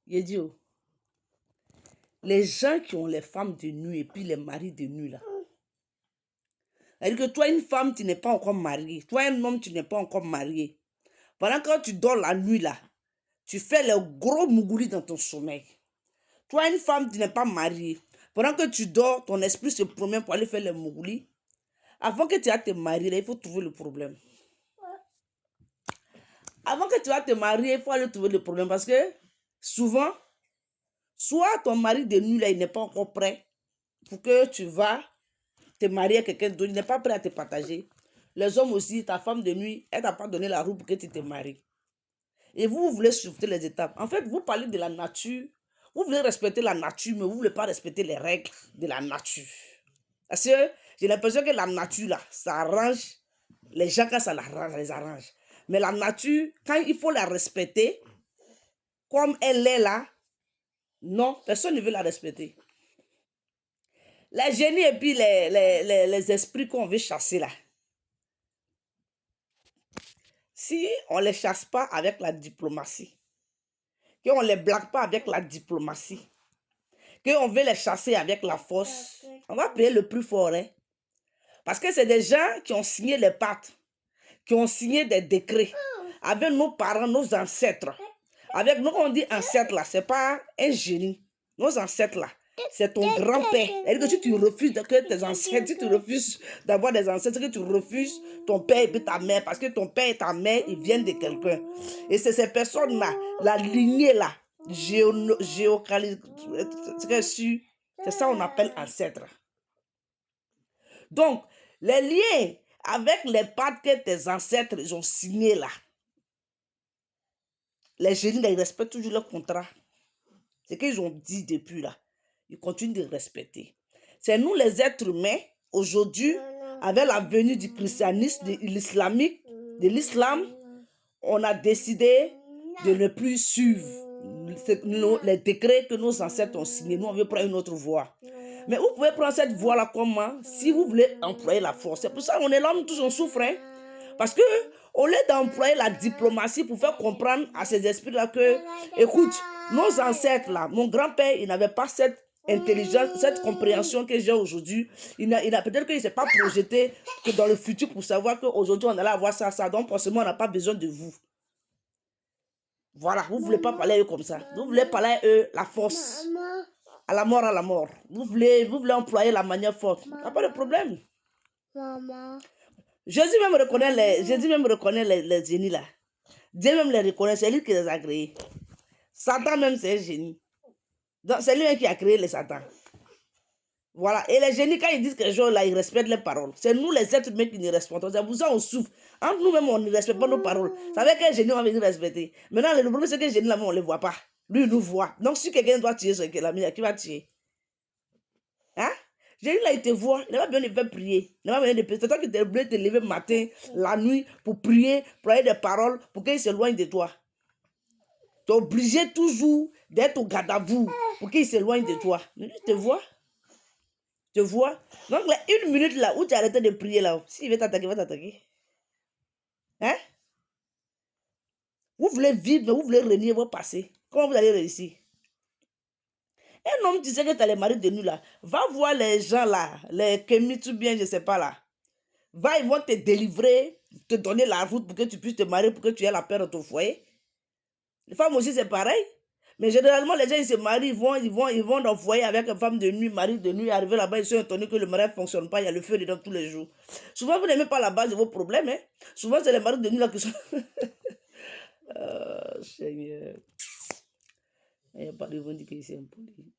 Il dit, oh, les gens qui ont les femmes de nuit et puis les maris de nuit là. C'est-à-dire que toi, une femme, tu n'es pas encore mariée. Toi, un homme, tu n'es pas encore marié. Pendant que tu dors la nuit là, tu fais le gros mougouli dans ton sommeil. Toi, une femme, tu n'es pas mariée. Pendant que tu dors, ton esprit se promène pour aller faire le mougouli. Avant que tu aies te marier, là, il faut trouver le problème. Avant que tu vas te marier, il faut aller trouver le problème parce que souvent, soit ton mari de nuit là, il n'est pas encore prêt pour que tu vas te marier à quelqu'un d'autre, il n'est pas prêt à te partager. Les hommes aussi, ta femme de nuit, elle t'a pas donné la roue pour que tu te maries. Et vous voulez suivre les étapes. En fait, vous parlez de la nature. Vous voulez respecter la nature, mais vous ne voulez pas respecter les règles de la nature. Parce que j'ai l'impression que la nature, là, ça arrange les gens quand ça les arrange. Mais la nature, quand il faut la respecter, comme elle est là, non, personne ne veut la respecter. Les génies et puis les esprits qu'on veut chasser là, si on ne les chasse pas avec la diplomatie, qu'on ne les blague pas avec la diplomatie, qu'on veut les chasser avec la force, on va payer le plus fort. Hein? Parce que c'est des gens qui ont signé les pactes, qui ont signé des décrets avec nos parents, nos ancêtres. Avec nous, on dit ancêtre là, c'est pas un génie. Nos ancêtres là, c'est ton grand-père. C'est-à-dire que si tu refuses que tes ancêtres, si tu refuses d'avoir des ancêtres, que tu refuses ton père et puis ta mère, parce que ton père et ta mère, ils viennent de quelqu'un. Et c'est ces personnes-là, la lignée là, c'est ça qu'on appelle ancêtre. Donc, les liens avec les pactes que tes ancêtres ils ont signés là, les génies, ils respectent toujours leur contrat. Ce qu'ils ont dit depuis là, ils continuent de respecter. C'est nous les êtres humains, aujourd'hui, avec la venue du christianisme, de l'islam, on a décidé de ne plus suivre les décrets que nos ancêtres ont signés. Nous, on veut prendre une autre voie. Mais vous pouvez prendre cette voie-là comment? Si vous voulez employer la force. C'est pour ça qu'on est là, nous tous on souffre. Hein? Parce que au lieu d'employer la diplomatie pour faire comprendre à ces esprits-là que, écoute, nos ancêtres là, mon grand-père, il n'avait pas cette intelligence, cette compréhension que j'ai aujourd'hui. Il a peut-être qu'il ne s'est pas projeté que dans le futur pour savoir qu'aujourd'hui on allait avoir ça. Donc forcément, on n'a pas besoin de vous. Voilà, vous ne voulez pas parler à eux comme ça. Vous voulez parler à eux la force. À la mort, à la mort. Vous voulez employer la manière forte. Il n'y a pas de problème. Maman. Jésus même reconnaît les génies là. Dieu même les reconnaît, c'est lui qui les a créés. Satan même c'est un génie. Donc c'est lui qui a créé les Satan. Voilà. Et les génies, quand ils disent quelque chose là, ils respectent les paroles. C'est nous les êtres humains qui ne respectons. C'est pour ça qu'on souffre. Entre nous-mêmes, on ne respecte pas nos paroles. Ça veut dire qu'un génie, on va venir respecter. Maintenant, le problème, c'est que les génies là, on ne les voit pas. Lui, il nous voit. Donc si quelqu'un doit tuer ce qu'il a mis, qui va tuer? Hein? Jésus là, il te voit, il n'a pas besoin de faire prier. Il n'a pas besoin de prier. C'est toi qui t'es obligé de te lever le matin, la nuit, pour prier, pour avoir des paroles, pour qu'il s'éloigne de toi. Tu es obligé toujours d'être au garde à vous pour qu'il s'éloigne de toi. Mais lui, te voit. Tu vois? Donc, là, une minute là où tu as arrêté de prier là, s'il veut t'attaquer, il va t'attaquer. Hein? Vous voulez vivre, mais vous voulez renier votre passé. Comment vous allez réussir? Un homme, tu sais que tu as les maris de nuit là. Va voir les gens là, les Kémis, tout bien, je ne sais pas là. Va, ils vont te délivrer, te donner la route pour que tu puisses te marier, pour que tu aies la paix dans ton foyer. Les femmes aussi, c'est pareil. Mais généralement, les gens, ils se marient, ils vont dans le foyer avec une femme de nuit, mari de nuit, arriver là-bas, ils sont étonnés que le mariage ne fonctionne pas, il y a le feu dedans tous les jours. Souvent, vous n'aimez pas la base de vos problèmes. Hein? Souvent, c'est les maris de nuit là qui sont... Seigneur. Il n'y a pas de dire que c'est impoli.